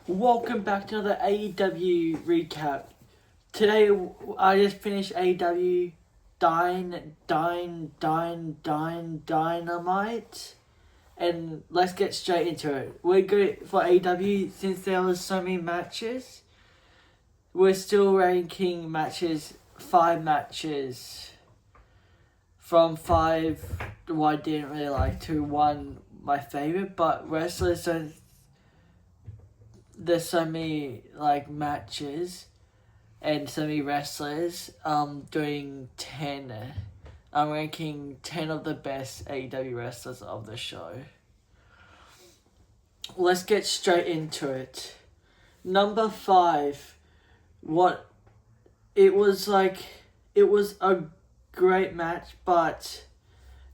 Welcome back to another AEW recap. Today I just finished AEW Dynamite, and let's get straight into it. We're good for AEW since there was so many matches. We're still ranking matches, 5 matches from 5 who I didn't really like to 1 my favorite, but wrestlers don't. There's so many matches and so many wrestlers. Doing 10. I'm ranking 10 of the best AEW wrestlers of the show. Let's get straight into it. Number 5. It was a great match, but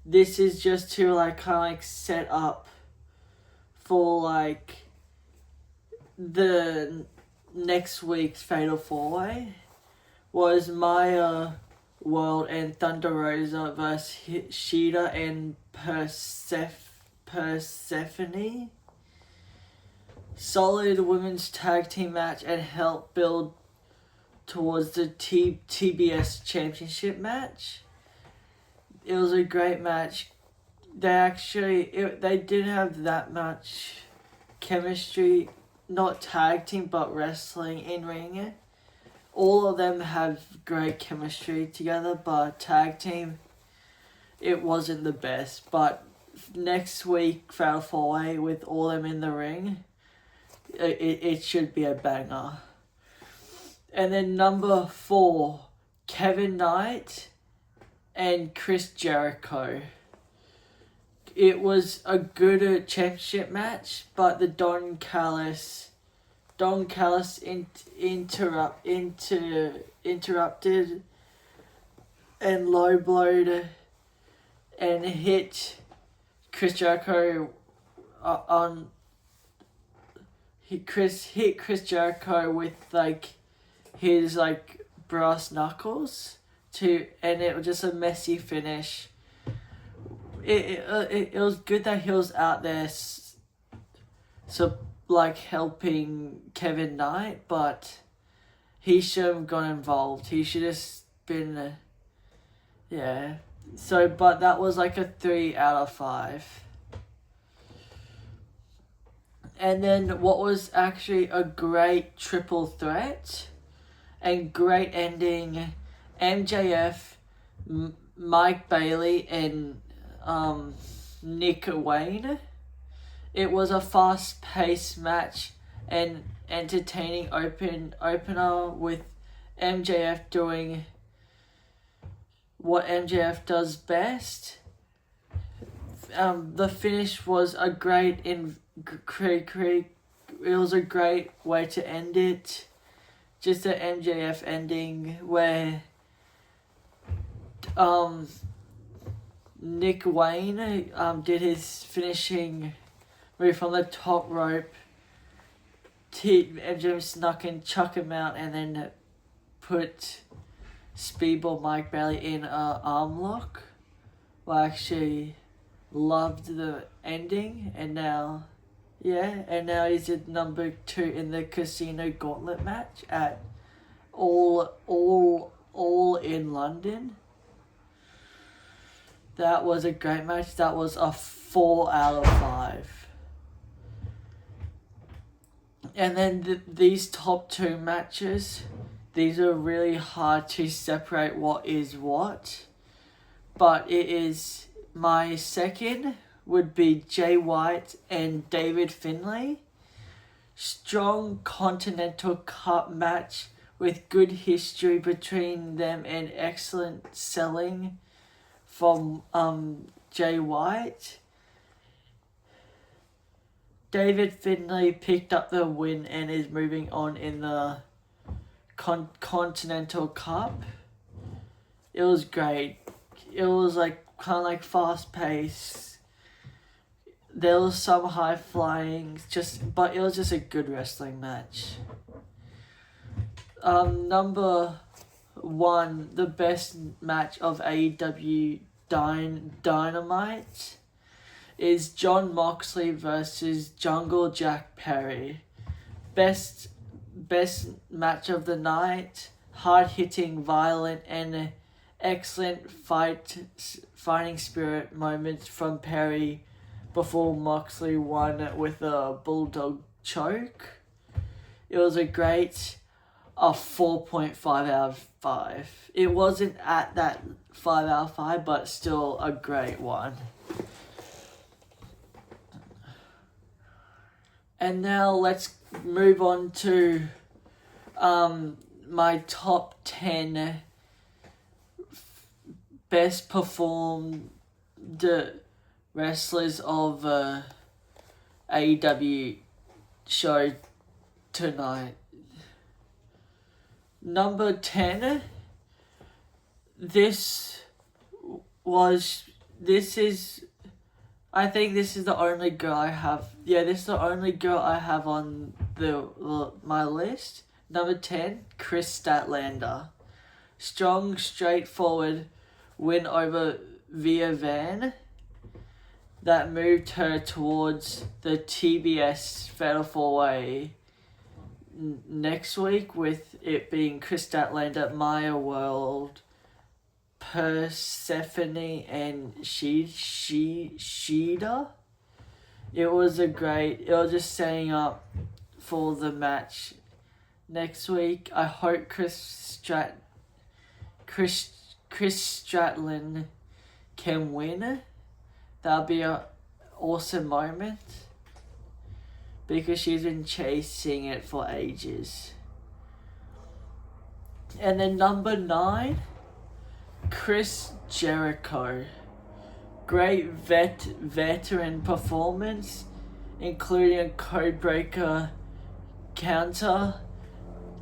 this is just to set up for the next week's Fatal 4-Way was Maya World and Thunder Rosa versus Shida and Persephone. Solid women's tag team match and helped build towards the TBS championship match. It was a great match. They didn't have that much chemistry, not tag team but wrestling in ring. All of them have great chemistry together, but tag team, it wasn't the best. But next week, Fatal 4-Way with all them in the ring, it should be a banger. And then number 4, Kevin Knight and Chris Jericho. It was a good championship match, but the Don Callis interrupted and low blowed and hit Chris Jericho hit Chris Jericho with his brass knuckles and it was just a messy finish. It was good that he was out there helping Kevin Knight, but he should have got involved. He should have been but that was a 3 out of 5. And then what was actually a great triple threat and great ending, MJF, Mike Bailey and Nick Wayne. It was a fast-paced match and entertaining opener with MJF doing what MJF does best. The finish was a great it was a great way to end it. Just the MJF ending where Nick Wayne did his finishing move from the top rope. MJF snuck and chuck him out and then put Speedball Mike Bailey in an arm lock. Well, I actually loved the ending, and now he's at number 2 in the Casino Gauntlet match at all in London. That was a great match. That was a 4 out of 5. And then these top 2 matches, these are really hard to separate what is what. But it is, my second would be Jay White and David Finlay. Strong Continental Cup match with good history between them and excellent selling from Jay White. David Finlay picked up the win and is moving on in the Continental Cup. It was great. It was fast paced. There was some high flying, but it was just a good wrestling match. Number 1, the best match of AEW Dynamite is Jon Moxley versus Jungle Jack Perry. best match of the night. Hard hitting, violent, and excellent fighting spirit moments from Perry before Moxley won with a bulldog choke. It was a 4.5 out of 5. It wasn't at that 5 out of 5, but still a great one. And now let's move on to my top 10 best performed wrestlers of AEW show tonight. Number 10, I think this is the only girl I have. Yeah, this is the only girl I have on my list. Number 10, Chris Statlander. Strong, straightforward win over Via Van that moved her towards the TBS Fatal 4-Way next week, with it being Chris Statlander, Maya World, Persephone, and Sheeda. It was just setting up for the match next week. I hope Chris Stratland can win. That'll be an awesome moment, because she's been chasing it for ages. And then number 9, Chris Jericho. Great veteran performance, including a codebreaker counter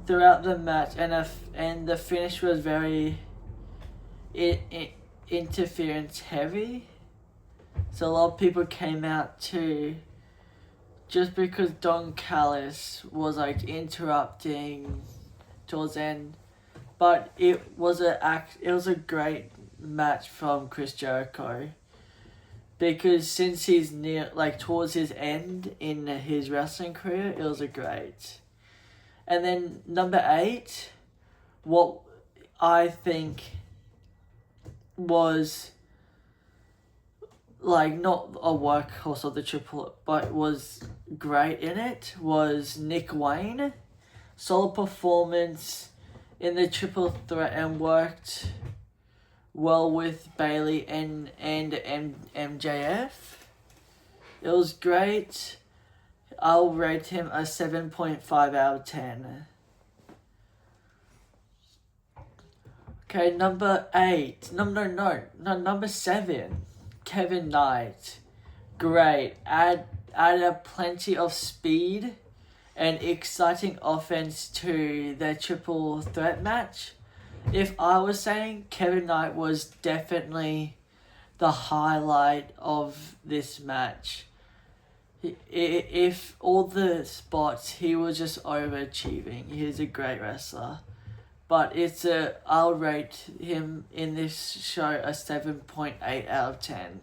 throughout the match, and the finish was very interference heavy. So a lot of people came out too, just because Don Callis was interrupting towards the end. But it was a great match from Chris Jericho, because since he's towards his end in his wrestling career, it was a great. And then number 8, what I think was not a workhorse of the triple, but was great in it, was Nick Wayne. Solid performance in the triple threat and worked well with Bailey and MJF. It was great. I'll rate him a 7.5 out of 10. Okay, number 7. Kevin Knight. Great. Added plenty of speed and exciting offense to the triple threat match. If I was saying, Kevin Knight was definitely the highlight of this match. If all the spots, he was just overachieving. He's a great wrestler. But I'll rate him in this show a 7.8 out of 10.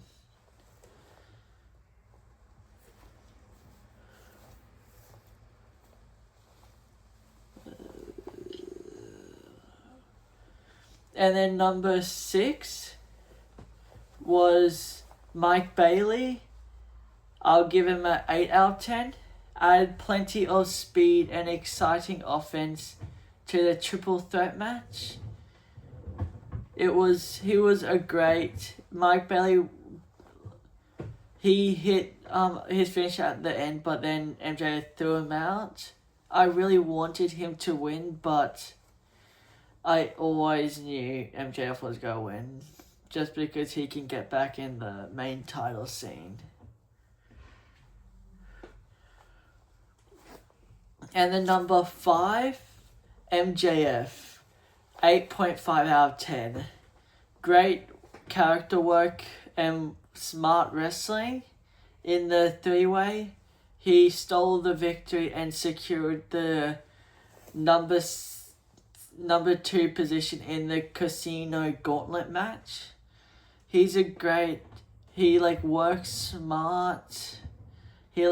And then number 6 was Mike Bailey. I'll give him an 8 out of 10. Added plenty of speed and exciting offense to the triple threat match. He was a great Mike Bailey. He hit his finish at the end, but then MJ threw him out. I really wanted him to win, but I always knew MJF was going to win, just because he can get back in the main title scene. And then number 5, MJF, 8.5 out of 10. Great character work and smart wrestling in the 3-way. He stole the victory and secured the number 2 position in the Casino Gauntlet match. He works smart. He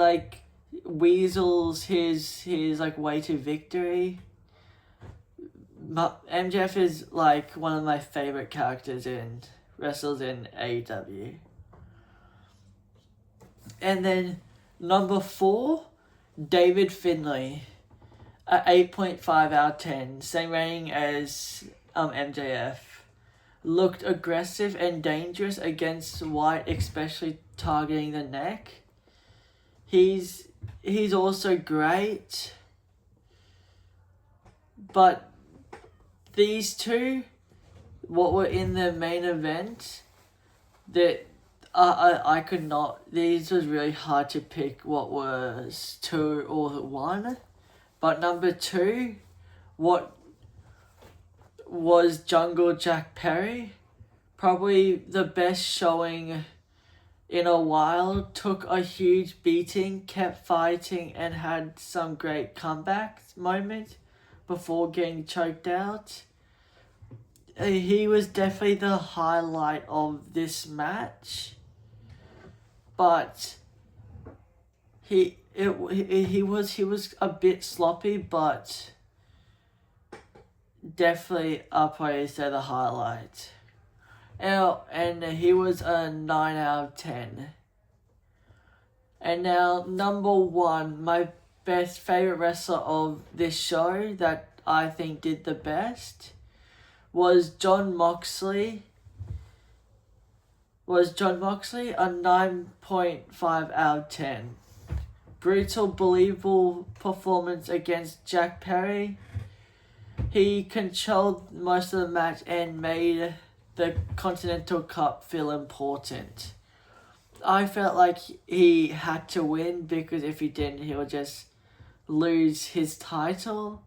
weasels his like way to victory. MJF is like one of my favorite characters in wrestlers in AEW. And then number 4, David Finlay, at 8.5 out of 10, same rating as MJF. Looked aggressive and dangerous against White, especially targeting the neck. He's also great, but these two, what were in the main event, that I could not. These was really hard to pick what was 2 or 1, but number 2, what was Jungle Jack Perry, probably the best showing in a while. Took a huge beating, kept fighting, and had some great comeback moments before getting choked out. He was definitely the highlight of this match, but he was a bit sloppy, but definitely I'll probably say the highlight. And he was a 9 out of 10. And now number 1, my favorite wrestler of this show that I think did the best was Jon Moxley. A 9.5 out of 10. Brutal, believable performance against Jack Perry. He controlled most of the match and made the Continental Cup feel important. I felt like he had to win, because if he didn't, he would just lose his title.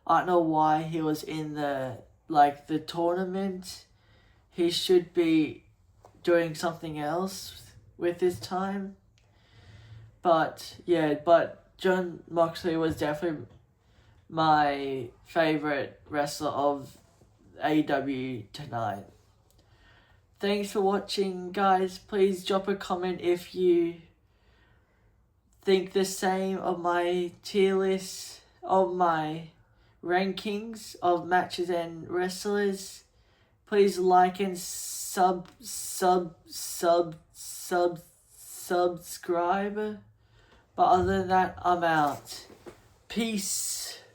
I don't know why he was in the tournament. He should be doing something else with his time. But Jon Moxley was definitely my favorite wrestler of AEW tonight. Thanks for watching, guys. Please drop a comment if you think the same of my tier list, of my rankings of matches and wrestlers. Please like and subscribe. But other than that, I'm out. Peace.